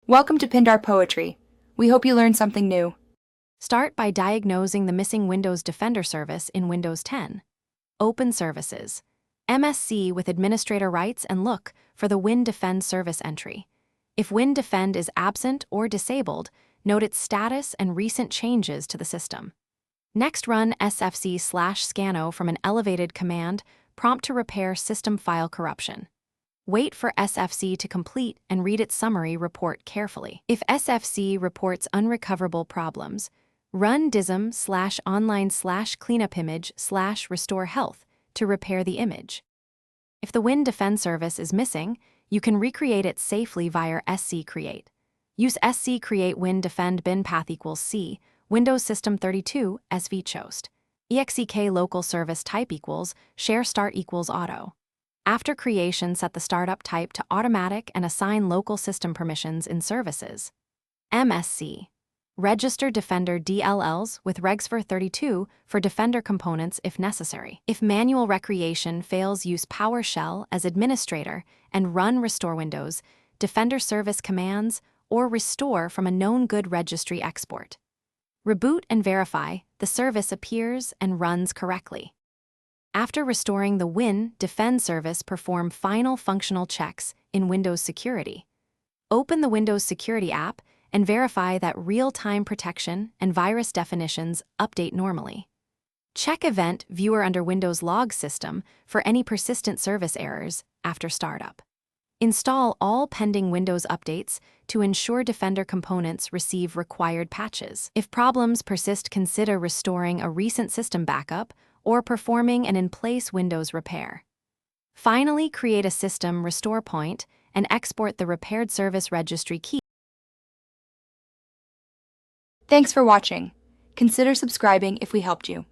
Welcome to Pindar Poetry. We hope you learned something new. Start by diagnosing the missing Windows Defender service in Windows 10. Open Services. MSC with administrator rights and look for the WinDefend service entry. If WinDefend is absent or disabled, note its status and recent changes to the system. Next, run sfc/scano from an elevated command prompt to repair system file corruption. Wait for SFC to complete and read its summary report carefully. If SFC reports unrecoverable problems, run dism/online/cleanupimage/restore health to repair the image. If the WinDefend service is missing, you can recreate it safely via screate. Use screate WinDefend bin path equals C, Windows System 32 svchost. exek local service type equals share start equals auto. After creation, set the startup type to automatic and assign local system permissions in services. MSC. Register Defender DLLs with regsver32 for Defender components if necessary. If manual recreation fails, use PowerShell as administrator and run restore Windows, Defender service commands, or restore from a known good registry export. Reboot and verify the service appears and runs correctly. After restoring the WinDefend service, perform final functional checks in Windows Security. Open the Windows Security app and verify that real-time protection and virus definitions update normally. Check Event Viewer under Windows Log System for any persistent service errors after startup. Install all pending Windows updates to ensure Defender components receive required patches. If problems persist, consider restoring a recent system backup or performing an in-place Windows repair. Finally, create a system restore point and export the repaired service registry key. Thanks for watching. Consider subscribing if we helped you.